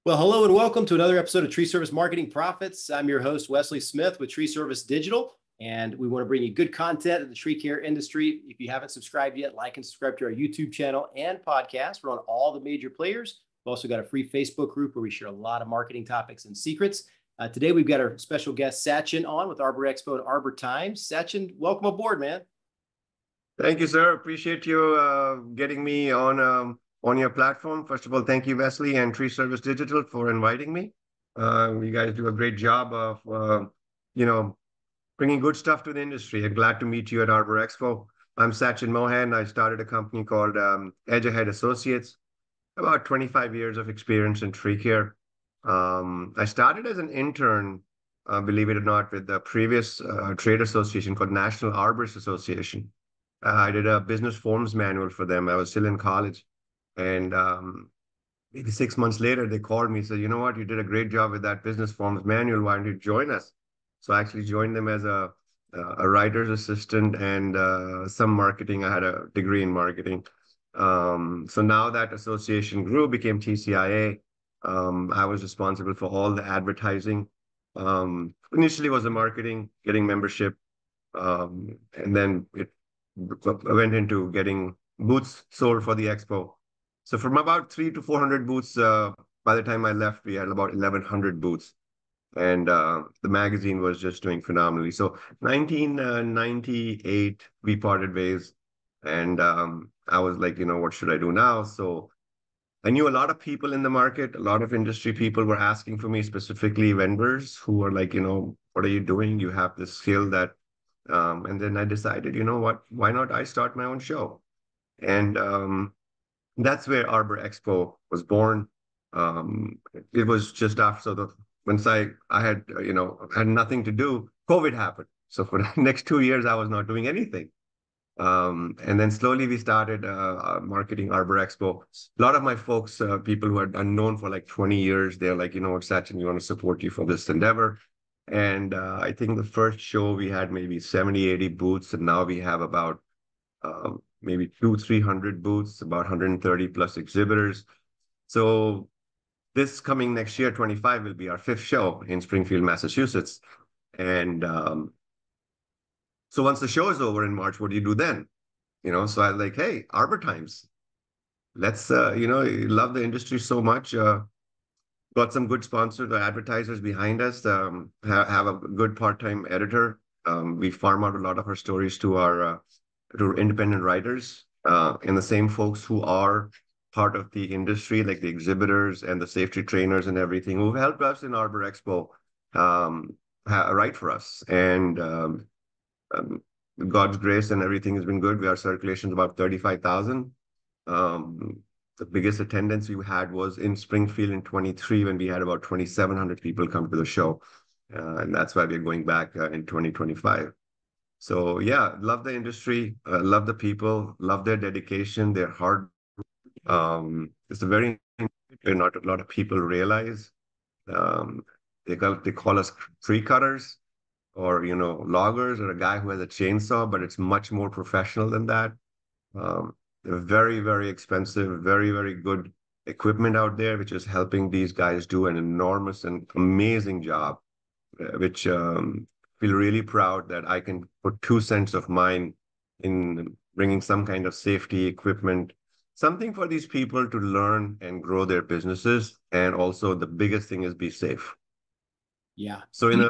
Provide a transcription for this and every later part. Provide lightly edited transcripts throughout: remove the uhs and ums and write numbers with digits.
Well, hello and welcome to another episode of Tree Service Marketing Profits. I'm your host, Wesley Smith with Tree Service Digital, and we want to bring you good content in the tree care industry. If you haven't subscribed yet, like and subscribe to our YouTube channel and podcast. We're on all the major players. We've also got a free Facebook group where we share a lot of marketing topics and secrets. Today, we've got our special guest, Sachin, on with ArborExpo and ArborTimes. Sachin, welcome aboard, man. Thank you, sir. Appreciate you getting me on your platform. First of all, thank you, Wesley and Tree Service Digital for inviting me. You guys do a great job of bringing good stuff to the industry. I'm glad to meet you at Arbor Expo. I'm Sachin Mohan. I started a company called Edge Ahead Associates. About 25 years of experience in tree care. I started as an intern, believe it or not, with the previous trade association called National Arborists Association. I did a business forms manual for them. I was still in college. And maybe 6 months later, they called me and said, you know what, you did a great job with that business forms manual. Why don't you join us? So I actually joined them as a writer's assistant and some marketing. I had a degree in marketing. So now that association grew, became TCIA. I was responsible for all the advertising. Initially was the marketing, getting membership, and then I went into getting booths sold for the expo. So from about 300 to 400 booths, by the time I left, we had about 1,100 booths. And the magazine was just doing phenomenally. So 1998, we parted ways. And I was like, what should I do now? So I knew a lot of people in the market, a lot of industry people were asking for me, specifically vendors who were like, what are you doing? You have this skill that and then I decided, you know what, why not I start my own show? And that's where Arbor Expo was born. It was just after once I had, had nothing to do, COVID happened. So for the next 2 years, I was not doing anything. And then slowly we started marketing Arbor Expo. A lot of my folks, people who had known for like 20 years, they're like, you know what, Sachin, we want to support you for this endeavor. And I think the first show we had maybe 70, 80 booths, and now we have about maybe 300 booths, about 130 plus exhibitors. So this coming next year, 25, will be our fifth show in Springfield, Massachusetts. And so once the show is over in March, what do you do then? So I was like, hey, ArborTimes, let's, love the industry so much. Got some good sponsors, the advertisers behind us, have a good part-time editor. We farm out a lot of our stories to independent writers, and the same folks who are part of the industry, like the exhibitors and the safety trainers and everything, who've helped us in Arbor Expo, write for us. And God's grace and everything has been good. Our circulation is about 35,000. The biggest attendance we had was in Springfield in 23 when we had about 2,700 people come to the show. And that's why we're going back in 2025. So yeah, love the industry, love the people, love their dedication, their hard. It's a very not a lot of people realize. They call us tree cutters or loggers or a guy who has a chainsaw, but it's much more professional than that. They're very, very expensive, very, very good equipment out there, which is helping these guys do an enormous and amazing job, which feel really proud that I can put 2 cents of mine in bringing some kind of safety equipment, something for these people to learn and grow their businesses. And also the biggest thing is be safe. Yeah. So,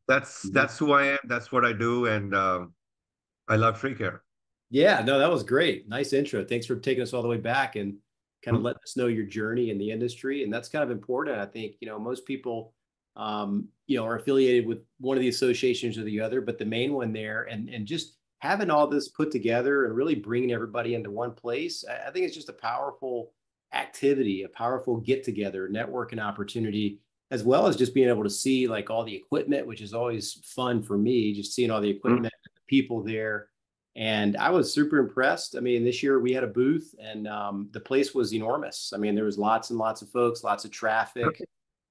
that's who I am. That's what I do. And I love tree care. Yeah, no, that was great. Nice intro. Thanks for taking us all the way back and kind of letting us know your journey in the industry. And that's kind of important. I think, most people, are affiliated with one of the associations or the other, but the main one there and just having all this put together and really bringing everybody into one place. I think it's just a powerful activity, a powerful get together, networking opportunity, as well as just being able to see like all the equipment, which is always fun for me, just seeing all the equipment, the people there. And I was super impressed. I mean, this year we had a booth and the place was enormous. I mean, there was lots and lots of folks, lots of traffic.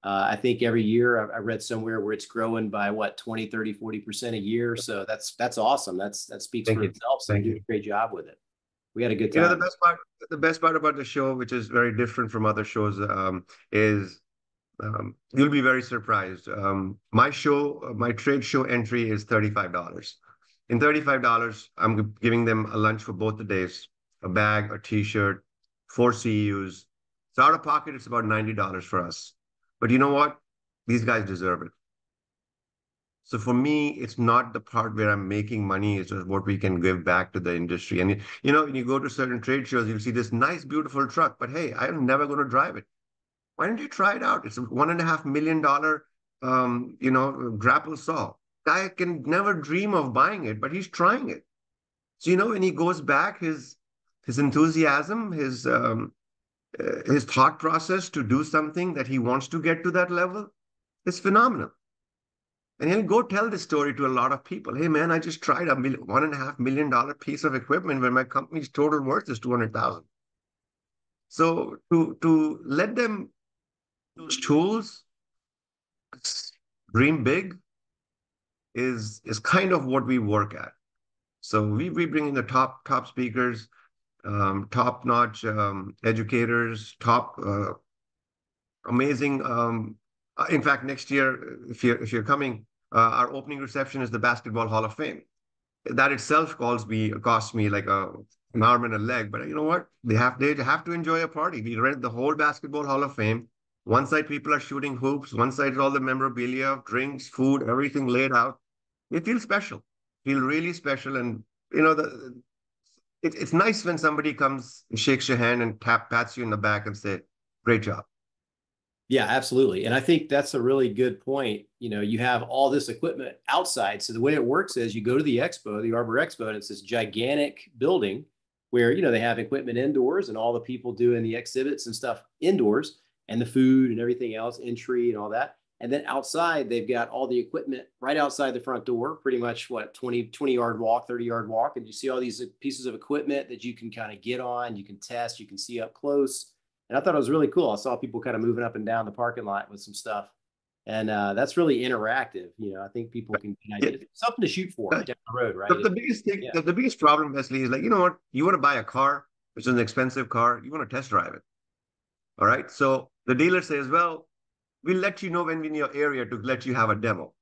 I think every year I read somewhere where it's growing by what, 20, 30, 40% a year. So that's awesome. That speaks for itself. So you did a great job with it. We had a good time. The best part about the show, which is very different from other shows, is You'll be very surprised. My trade show entry is $35. In $35, I'm giving them a lunch for both the days, a bag, a t-shirt, 4 CEUs. So out of pocket, it's about $90 for us. But you know what? These guys deserve it. So for me, it's not the part where I'm making money, it's just what we can give back to the industry. And you know, when you go to certain trade shows, you'll see this nice, beautiful truck, but hey, I'm never going to drive it. Why don't you try it out? It's a $1.5 million, grapple saw. Guy can never dream of buying it, but he's trying it. So you know, when he goes back, his enthusiasm, his thought process to do something that he wants to get to that level is phenomenal. And he'll go tell this story to a lot of people. Hey man, I just tried a $1.5 million piece of equipment when my company's total worth is 200,000. So to let them use tools, dream big is kind of what we work at. So we bring in the top speakers, top notch educators, top amazing. In fact, next year, if you're coming, our opening reception is the Basketball Hall of Fame. That itself costs me like an arm and a leg. But you know what? They have to enjoy a party. We rent the whole Basketball Hall of Fame. One side people are shooting hoops. One side is all the memorabilia, drinks, food, everything laid out. It feels special. Feel really special, and you know it's nice when somebody comes, shakes your hand, and pats you in the back and say, "Great job." Yeah, absolutely. And I think that's a really good point. You know, you have all this equipment outside. So the way it works is you go to the expo, the Arbor Expo, and it's this gigantic building where, you know, they have equipment indoors and all the people doing the exhibits and stuff indoors and the food and everything else, entry and all that. And then outside, they've got all the equipment right outside the front door, pretty much what, 20 yard walk, 30 yard walk. And you see all these pieces of equipment that you can kind of get on, you can test, you can see up close. And I thought it was really cool. I saw people kind of moving up and down the parking lot with some stuff. And that's really interactive. You know, I think people can Yeah. something to shoot for down the road, right? The biggest thing, Yeah. the biggest problem, Wesley, is like, you know what? You want to buy a car, which is an expensive car. You want to test drive it. All right. So the dealer says, well, we'll let you know when we're in your area to let you have a demo.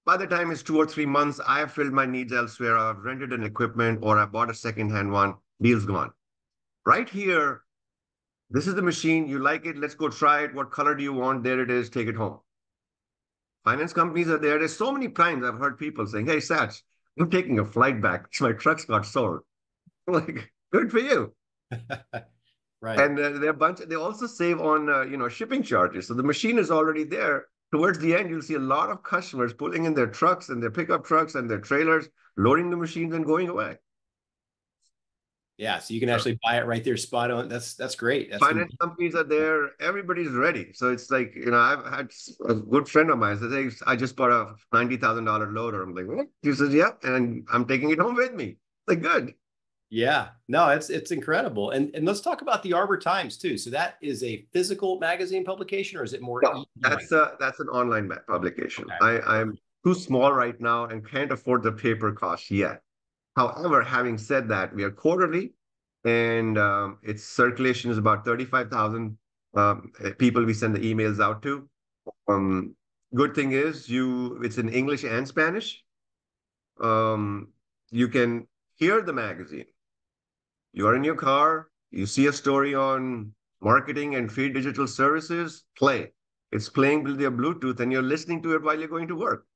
By the time it's 2 or 3 months, I have filled my needs elsewhere. I've rented an equipment or I bought a secondhand one. Deal's gone. Right here, this is the machine. You like it? Let's go try it. What color do you want? There it is. Take it home. Finance companies are there. There's so many times I've heard people saying, hey, Sach, I'm taking a flight back. My truck's got sold. I'm like, good for you. Right. And they also save on shipping charges. So the machine is already there. Towards the end, you'll see a lot of customers pulling in their trucks and their pickup trucks and their trailers, loading the machines and going away. Yeah. So you can actually buy it right there, spot on. That's great. That's Finance companies are there. Everybody's ready. So it's like, I've had a good friend of mine say, I just bought a $90,000 loader. I'm like, what? He says, yeah, and I'm taking it home with me. Like, good. Yeah, no, it's incredible. And let's talk about the Arbor Times too. So that is a physical magazine publication, or is it more No, e-like? that's an online publication. Okay. I'm too small right now and can't afford the paper cost yet. However, having said that, we are quarterly, and its circulation is about 35,000 people we send the emails out to. Good thing is it's in English and Spanish. You can hear the magazine. You are in your car, you see a story on marketing and free digital services, play. It's playing with your Bluetooth and you're listening to it while you're going to work.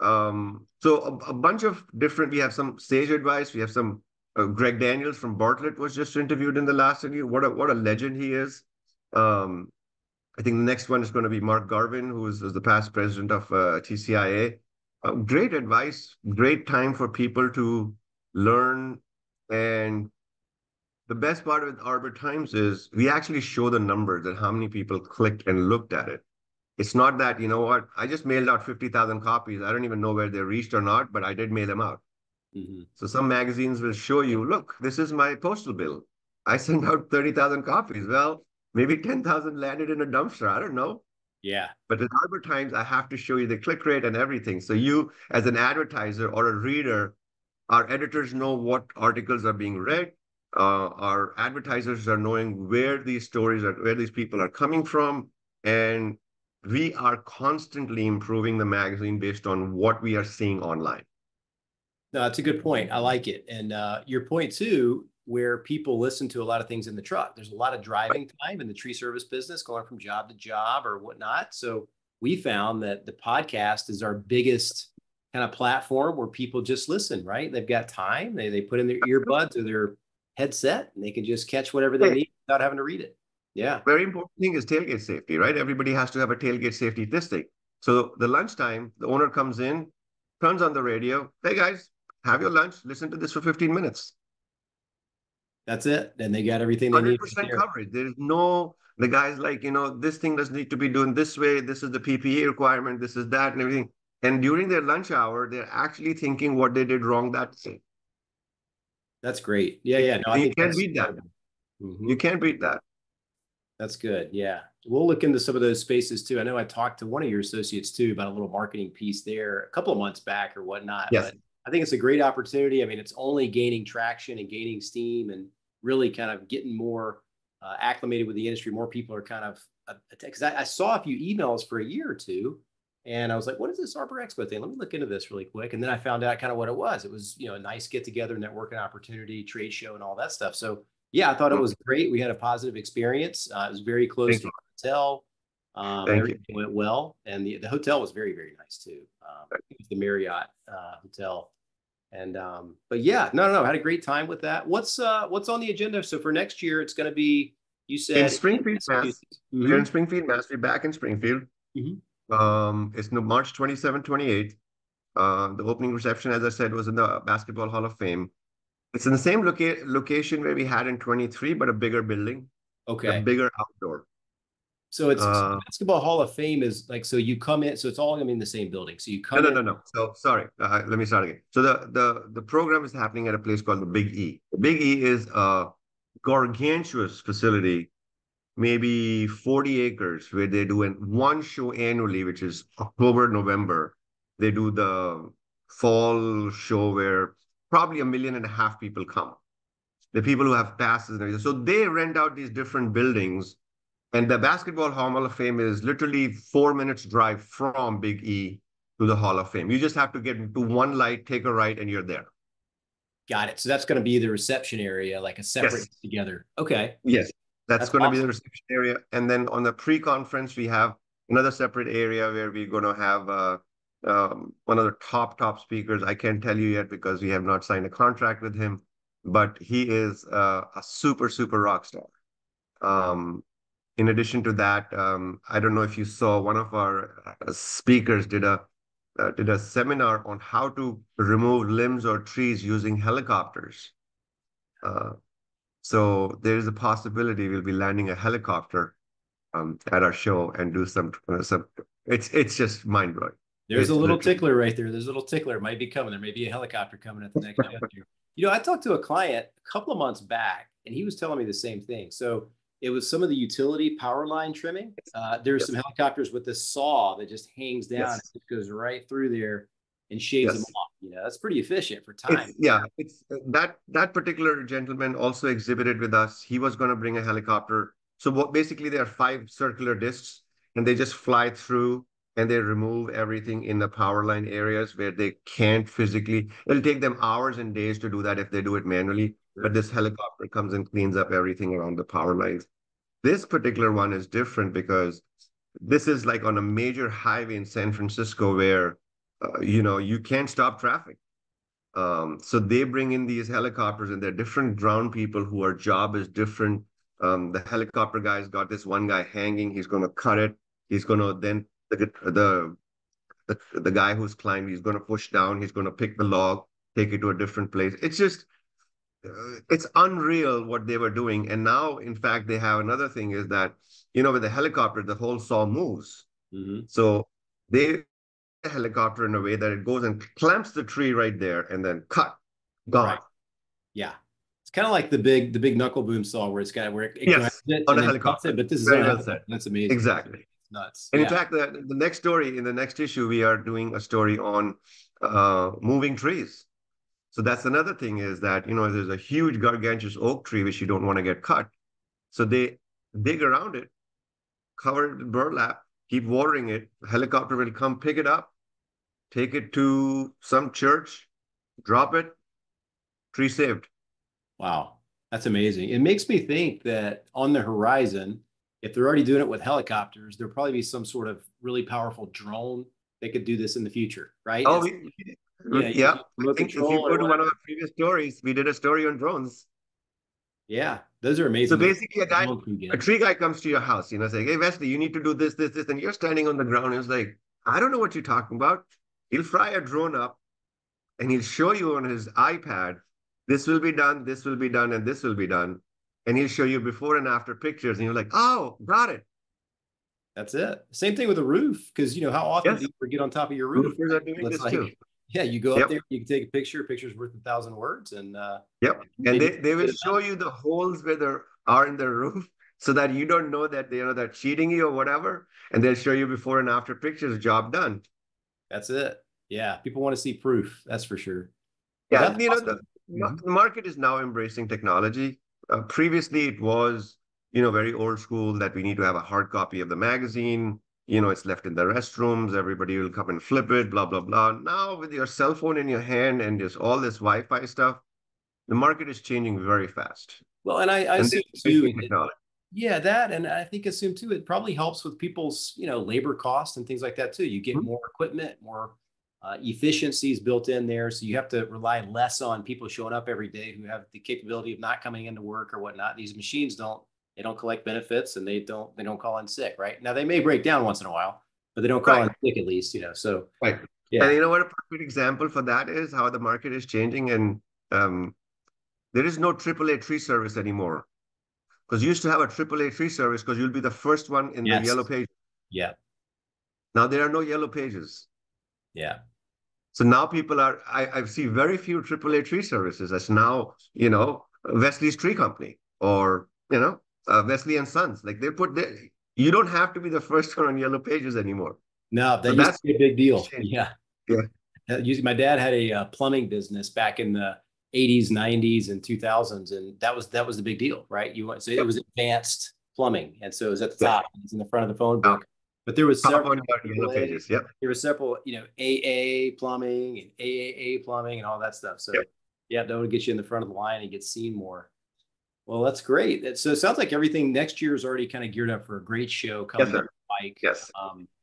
So a bunch of different, we have some sage advice. We have some, Greg Daniels from Bartlett was just interviewed in the last interview. What a legend he is. I think the next one is going to be Mark Garvin, who was the past president of TCIA. Great advice, great time for people to learn. And the best part of Arbor Times is we actually show the numbers and how many people clicked and looked at it. It's not that, you know what, I just mailed out 50,000 copies. I don't even know where they reached or not, but I did mail them out. Mm-hmm. So some magazines will show you, look, this is my postal bill. I sent out 30,000 copies. Well, maybe 10,000 landed in a dumpster. I don't know. Yeah. But with Arbor Times, I have to show you the click rate and everything. So you, as an advertiser or a reader, our editors know what articles are being read. Our advertisers are knowing where these stories are, where these people are coming from. And we are constantly improving the magazine based on what we are seeing online. No, that's a good point. I like it. And your point too, where people listen to a lot of things in the truck. There's a lot of driving time in the tree service business, going from job to job or whatnot. So we found that the podcast is our biggest kind of platform where people just listen, right? They've got time. They put in their earbuds or their headset and they can just catch whatever they Hey, need without having to read it. Yeah. very important thing is tailgate safety, right? Everybody has to have a tailgate safety testing. So the lunchtime, the owner comes in, turns on the radio. Hey guys, have your lunch. Listen to this for 15 minutes. That's it. And they got everything they need right 100% there. coverage. There is no, the guy's like, this thing does need to be done this way. This is the PPE requirement. This is that and everything. And during their lunch hour, they're actually thinking what they did wrong that day. That's great. Yeah, yeah. No, I You think can't that's beat that. incredible. Mhm. You can't beat that. That's good. Yeah. We'll look into some of those spaces too. I know I talked to one of your associates too about a little marketing piece there a couple of months back or whatnot, Yes. but I think it's a great opportunity. I mean, it's only gaining traction and gaining steam and really kind of getting more acclimated with the industry. More people are kind of, because I saw a few emails for a year or two and I was like, what is this ArborExpo thing? Let me look into this really quick. And then I found out kind of what it was. It was, a nice get together, networking opportunity, trade show and all that stuff. So yeah, I thought it was great. We had a positive experience. It was very close Thank to you. our hotel. Thank you. Everything went well, and the hotel was very, very nice too. It was the Marriott hotel, and but yeah, no, I had a great time with that. What's on the agenda? So for next year, it's going to be, you In said, in Springfield, Mass. Massachusetts. We're in Springfield, Mass. We're back in Springfield. Mm-hmm. It's no March 27th, 28th. The opening reception, as I said, was in the Basketball Hall of Fame. It's in the same location where we had in 23, but a bigger building, a Okay, bigger outdoor. so it's Uh, Basketball Hall of Fame is like, so you come in, so it's all going to be in the same building. So you no, come no, in. no, no. So sorry, let me start again. So the program is happening at a place called the Big E. The Big E is a gargantuous facility, maybe 40 acres, where they do one show annually, which is October, November. They do the fall show where probably 1.5 million people come. The people who have passes and everything. So they rent out these different buildings. And the Basketball Hall of Fame is literally 4 minutes drive from Big E to the Hall of Fame. You just have to get into one light, take a right, and you're there. Got it. So that's going to be the reception area, like a separate Yes. together. Okay, Yes. That's that's going to be the awesome. reception area. And then on the pre-conference, we have another separate area where we're going to have one of the top speakers. I can't tell you yet because we have not signed a contract with him, but he is a super rock star. Um, in addition to that, I don't know if you saw one of our speakers did a seminar on how to remove limbs or trees using helicopters. Uh, so there is a possibility we'll be landing a helicopter at our show and do some. It's just mind blowing. There's a It's little literally tickler right there. There's a little tickler. It might be coming. There may be a helicopter coming at the next show here. I talked to a client a couple of months back, and he was telling me the same thing. So it was some of the utility power line trimming. There's some yes, helicopters with this saw that just hangs down and yes, just goes right through there and shaves them yes. off. That's pretty efficient for time. It's that particular gentleman also exhibited with us. He was going to bring a helicopter. So basically there are 5 circular discs and they just fly through and they remove everything in the power line areas where they can't physically. It'll take them hours and days to do that if they do it manually. But Sure. this helicopter comes and cleans up everything around the power lines. This particular one is different because this is like on a major highway in San Francisco where you can't stop traffic. So they bring in these helicopters and they're different ground people who our job is different. The helicopter guy's got this one guy hanging. He's going to cut it. He's going to then the guy who's climbing, he's going to push down. He's going to pick the log, take it to a different place. It's just it's unreal what they were doing. And now, in fact, they have another thing is that with the helicopter, the whole saw moves. Mm-hmm. So they helicopter in a way that it goes and clamps the tree right there and then cut, gone. Right. Yeah. It's kind of like the big knuckle boom saw where it grabs Yes, it on and a then cuts it, helicopter. but this is on Very a well said. helicopter. That's amazing. Exactly. It's nuts. And in Yeah. fact, the next story in the next issue, we are doing a story on moving trees. So that's another thing is that, there's a huge gargantuous oak tree which you don't want to get cut. So they dig around it cover it with burlap, keep watering it. The helicopter will come pick it up, take it to some church, drop it, tree saved. Wow, that's amazing. It makes me think that on the horizon, if they're already doing it with helicopters, there'll probably be some sort of really powerful drone that could do this in the future, right? Oh, It's yeah, you yeah. use I remote think if you control go or to one of whatever. our previous stories, we did a story on drones. Yeah, those are So amazing to basically, drone can a get. tree guy comes to your house, saying, "Hey, Wesley, you need to do this, this, this," and you're standing on the ground. And it's like, I don't know what you're talking about. He'll fry a drone up and he'll show you on his iPad, this will be done, this will be done, and this will be done. And he'll show you before and after pictures, and you're like, oh, got it. That's it. Same thing with a roof, because how often do Yes, you ever get on top of your roof, roofers are right? doing Well, it's this too. like, yeah, you go up Yep, there, you can take a picture. A picture's worth 1,000 words, and yep. And maybe they will get it show done. you the holes where there are in the roof so that you don't know that they're cheating you or whatever. And they'll show you before and after pictures, job done. That's it. Yeah, people want to see proof. That's for sure. Well, Yeah, that's the awesome. Mhm. market is now embracing technology. Previously, it was, very old school that we need to have a hard copy of the magazine. It's left in the restrooms. Everybody will come and flip it, blah, blah, blah. Now, with your cell phone in your hand and just all this Wi-Fi stuff, the market is changing very fast. Well, and I And they're assume too, embracing technology. yeah, that, and I think assume too, it probably helps with people's, labor costs and things like that too. You get Mhm. more equipment, more efficiencies built in there, so you have to rely less on people showing up every day who have the capability of not coming into work or whatnot. These machines don't collect benefits, and they don't call in sick, right? Now they may break down once in a while, but they don't call Right, in sick at least. So right. And yeah, you know what a perfect example for that is how the market is changing. And um, there is no AAA tree service anymore. Because you used to have a AAA tree service because you'll be the first one in the yes, yellow page. yeah, Now there are no yellow pages. yeah. So now people I see very few AAA tree services. That's now, Wesley's Tree Company or, Wesley and Sons. Like you don't have to be the first one on yellow pages anymore. No, So that used to that's be a big deal. changed. Yeah. Yeah. My dad had a plumbing business back in the 80s, 90s, and 2000s, and that was the big deal, right? So it Yep. was advanced plumbing, and so it was at the Yep. top. It's in the front of the phone Now, book. But there was top several on your yellow AAA, pages. Yep. there were several, AA plumbing and AAA plumbing and all that stuff. So Yep. yeah, that would get you in the front of the line and get seen more. Well, that's great. So it sounds like everything next year is already kind of geared up for a great show Yes, coming down sir. the pike. Yes.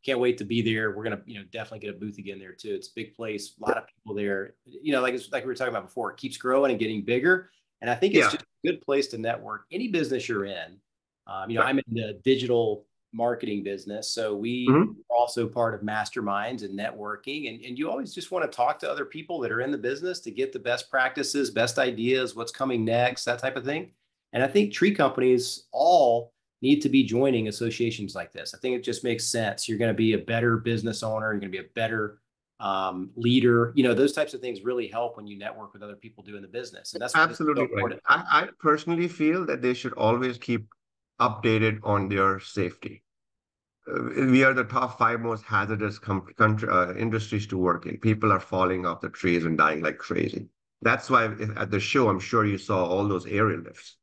Can't wait to be there. We're gonna, definitely get a booth again there too. It's a big place, a lot of people there. Like we were talking about before, it keeps growing and getting bigger. And I think it's Yeah. just a good place to network. Any business you're in, Right. I'm in the digital marketing business, so we Mhm. are also part of masterminds and networking. And you always just want to talk to other people that are in the business to get the best practices, best ideas, what's coming next, that type of thing. And I think tree companies all need to be joining associations like this. I think it just makes sense. You're going to be a better business owner. You're going to be a better leader. Those types of things really help when you network with other people doing the business. And that's why this is so Absolutely right. important. I personally feel that they should always keep updated on their safety. We are the top five most hazardous industries to work in. People are falling off the trees and dying like crazy. That's why at the show, I'm sure you saw all those aerial lifts.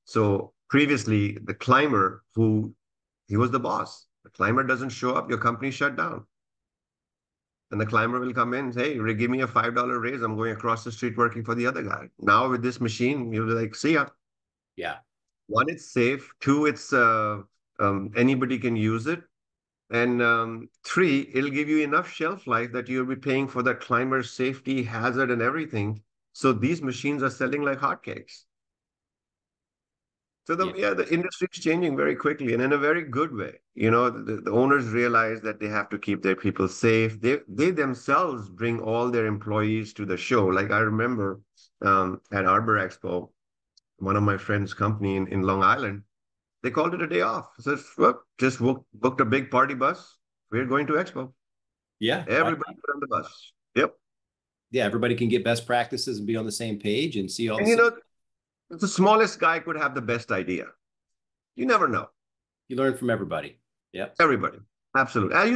So previously, the climber he was the boss. The climber doesn't show up, your company shut down. And the climber will come in and say, hey, give me a $5 raise. I'm going across the street working for the other guy. Now with this machine, you'll be like, see ya. Yeah. One, it's safe. Two, it's anybody can use it. And three, it'll give you enough shelf life that you'll be paying for the climber's safety, hazard, and everything. So these machines are selling like hotcakes. So Yeah. the industry is changing very quickly and in a very good way. The owners realize that they have to keep their people safe. They themselves bring all their employees to the show. Like I remember at ArborExpo, one of my friend's company in Long Island, they called it a day off. So look, just booked a big party bus. We're going to Expo. Yeah. Why Everybody not? put on the bus. Yep. Yeah. Everybody can get best practices and be on the same page and see all the And same. the smallest guy could have the best idea. You never know. You learn from everybody. Yep. Everybody. Absolutely. As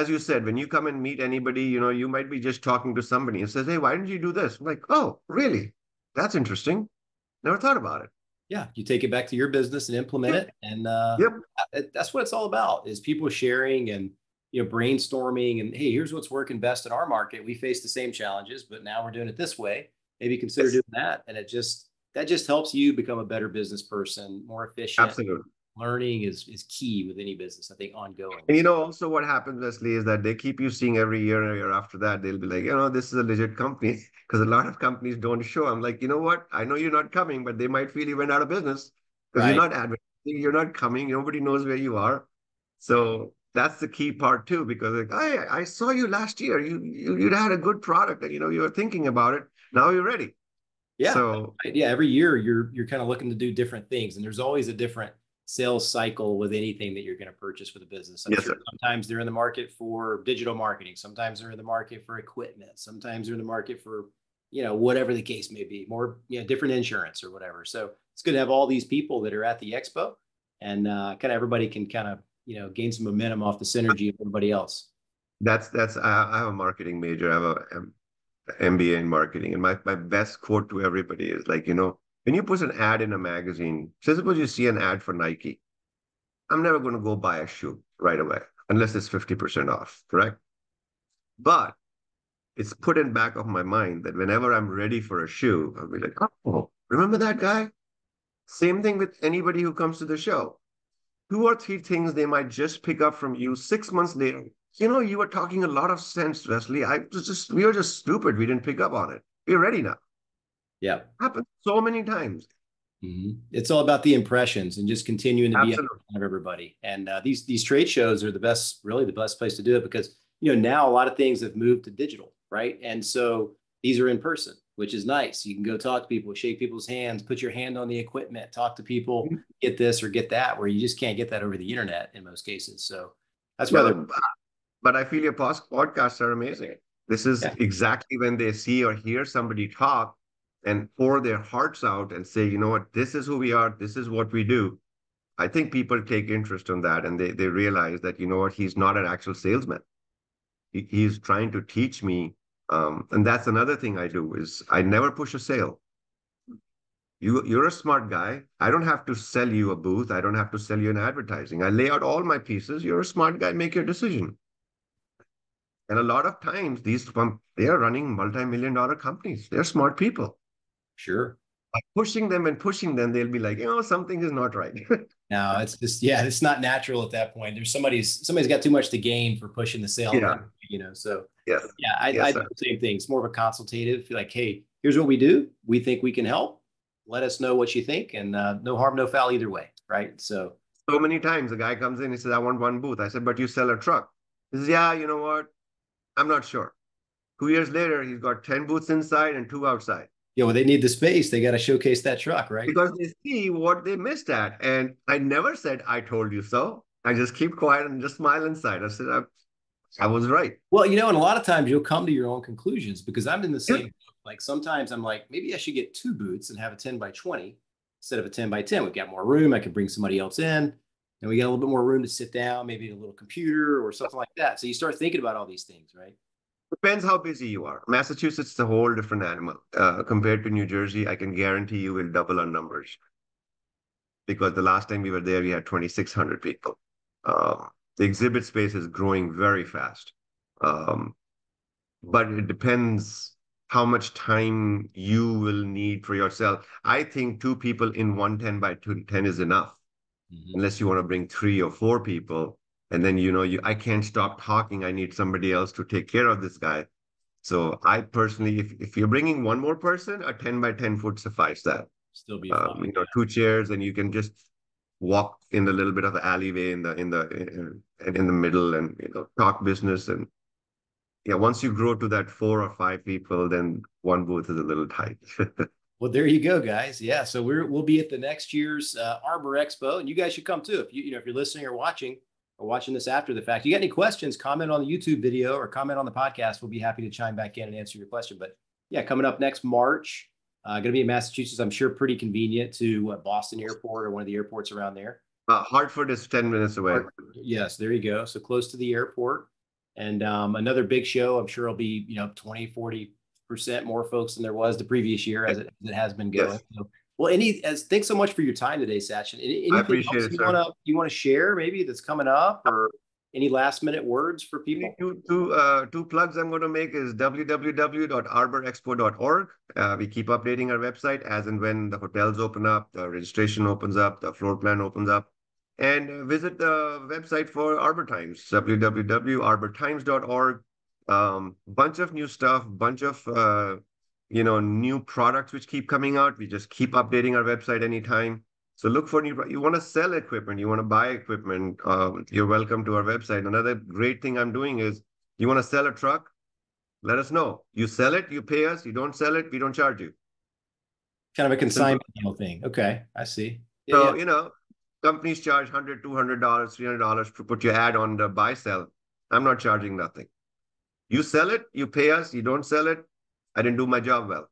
you said, when you come and meet anybody, you might be just talking to somebody and says, hey, why didn't you do this? I'm like, oh, really? That's interesting. Never thought about it. Yeah, you take it back to your business and implement Yep. it. And Yep. that's what it's all about, is people sharing and, brainstorming and, hey, here's what's working best in our market. We face the same challenges, but now we're doing it this way. Maybe consider Yes. doing that. And that just helps you become a better business person, more efficient. Absolutely. Learning is key with any business, I think, ongoing. And also what happens, Leslie, is that they keep you seeing every year and year after that, they'll be like, this is a legit company. Because a lot of companies don't show. I'm like, you know what? I know you're not coming, but they might feel you went out of business because you're Right. not advertising, you're not coming, nobody knows where you are. So that's the key part too, because like, I saw you last year. You had a good product and you were thinking about it. Now you're ready. Yeah. So Yeah. Every year you're kind of looking to do different things. And there's always a different sales cycle with anything that you're going to purchase for the business. I'm yes, sure sir. sometimes they're in the market for digital marketing. Sometimes they're in the market for equipment. Sometimes they're in the market for, whatever the case may be, more, different insurance or whatever. So it's good to have all these people that are at the expo, and kind of everybody can kind of, gain some momentum off the synergy of everybody else. That's I have a marketing major. I have a MBA in marketing. And my best quote to everybody is like, when you put an ad in a magazine, say suppose you see an ad for Nike, I'm never going to go buy a shoe right away unless it's 50% off, correct? But it's put in back of my mind that whenever I'm ready for a shoe, I'll be like, oh, remember that guy? Same thing with anybody who comes to the show. Two or three things they might just pick up from you 6 months later. You were talking a lot of sense, Wesley. We were just stupid. We didn't pick up on it. We're ready now. Yeah. Happened so many times. It's all about the impressions and just continuing to be in Absolutely. front of everybody. And these trade shows are really the best place to do it, because now a lot of things have moved to digital, right? And so these are in person, which is nice. You can go talk to people, shake people's hands, put your hand on the equipment, talk to people, get this or get that, where you just can't get that over the internet in most cases. So that's why they're No, but I feel your podcasts are amazing. This is yeah, exactly when they see or hear somebody talk and pour their hearts out and say, you know what, this is who we are, this is what we do. I think people take interest in that and they realize that, you know what, he's not an actual salesman. He's trying to teach me. And that's another thing I do is I never push a sale. You're a smart guy. I don't have to sell you a booth. I don't have to sell you an advertising. I lay out all my pieces. You're a smart guy. Make your decision. And a lot of times, they are running multi-million-dollar companies. They're smart people. sure. By pushing them, they'll be like, something is not right. No, it's just, yeah, it's not natural at that point. There's somebody's got too much to gain for pushing the sale Yeah. thing, So Yes. yeah, I Yes, do sir. the same thing. It's more of a consultative, like, hey, here's what we do. We think we can help. Let us know what you think, and no harm, no foul either way, right? So So many times a guy comes in, he says, I want one booth. I said, but you sell a truck. He says, yeah, you know what? I'm not sure. 2 years later, he's got 10 booths inside and two outside. well, they need the space. They got to showcase that truck, right? Because they see what they missed at. And I never said, I told you so. I just keep quiet and just smile inside. I said, I was right. Well, and a lot of times you'll come to your own conclusions, because I'm in the Yeah. same. Like sometimes I'm like, maybe I should get two booths and have a 10 by 20 instead of a 10 by 10. We've got more room. I can bring somebody else in, and we got a little bit more room to sit down, maybe a little computer or something like that. So you start thinking about all these things, right? Depends how busy you are. Massachusetts is a whole different animal. Compared to New Jersey, I can guarantee you will double our numbers. Because the last time we were there, we had 2,600 people. The exhibit space is growing very fast. Um, but it depends how much time you will need for yourself. I think two people in one 10 by 10 is enough, unless you want to bring 3 or 4 people. And then, I can't stop talking. I need somebody else to take care of this guy. So I personally, if you're bringing one more person, a 10 by 10 would suffice that. Still be fine. 2 chairs, and you can just walk in a little bit of the alleyway in the middle, and talk business. And yeah, once you grow to that 4 or 5 people, then one booth is a little tight. Well, there you go, guys. Yeah, so we'll be at the next year's Arbor Expo, and you guys should come too. If you're listening or watching this after the fact, you got any questions? Comment on the YouTube video or comment on the podcast. We'll be happy to chime back in and answer your question. But yeah, coming up next March, going to be in Massachusetts. I'm sure pretty convenient to Boston Airport or one of the airports around there. Hartford is 10 minutes away. Yes, there you go. So close to the airport. And another big show. I'm sure it'll be 20, 40% more folks than there was the previous year, as it has been going. Yes. So Well, thanks so much for your time today, Sachin. I Anything appreciate else it, sir. you wanna share maybe that's coming up, or any last minute words for Only people? two plugs I'm going to make is www.arborexpo.org. We keep updating our website as and when the hotels open up, the registration opens up, the floor plan opens up. And visit the website for Arbor Times, www.arbortimes.org. Bunch of new stuff, bunch of new products which keep coming out. We just keep updating our website anytime. So look for new. You want to sell equipment, you want to buy equipment. You're welcome to our website. Another great thing I'm doing is you want to sell a truck, let us know. You sell it, you pay us. You don't sell it, we don't charge you. Kind of a Simple. consignment deal thing. Okay, I see. Yeah, yeah. So companies charge $100, $200, $300 to put your ad on the buy sell. I'm not charging nothing. You sell it, you pay us. You don't sell it, I didn't do my job well.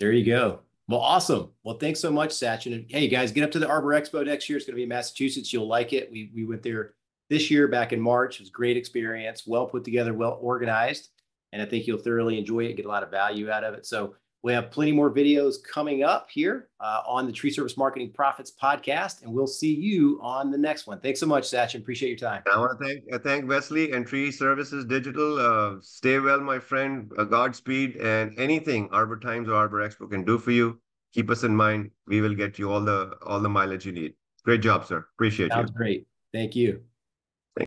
There you go. Well, awesome. Well, thanks so much, Sachin. And hey, guys, get up to the Arbor Expo next year. It's going to be in Massachusetts. You'll like it. We went there this year back in March. It was a great experience, well put together, well organized, and I think you'll thoroughly enjoy it, get a lot of value out of it. So we have plenty more videos coming up here on the Tree Service Marketing Profits podcast, and we'll see you on the next one. Thanks so much, Sachin. Appreciate your time. I want to thank Wesley and Tree Services Digital. Stay well, my friend. Godspeed, and anything Arbor Times or Arbor Expo can do for you, keep us in mind. We will get you all the mileage you need. Great job, sir. Appreciate you. Sounds great. Thank you.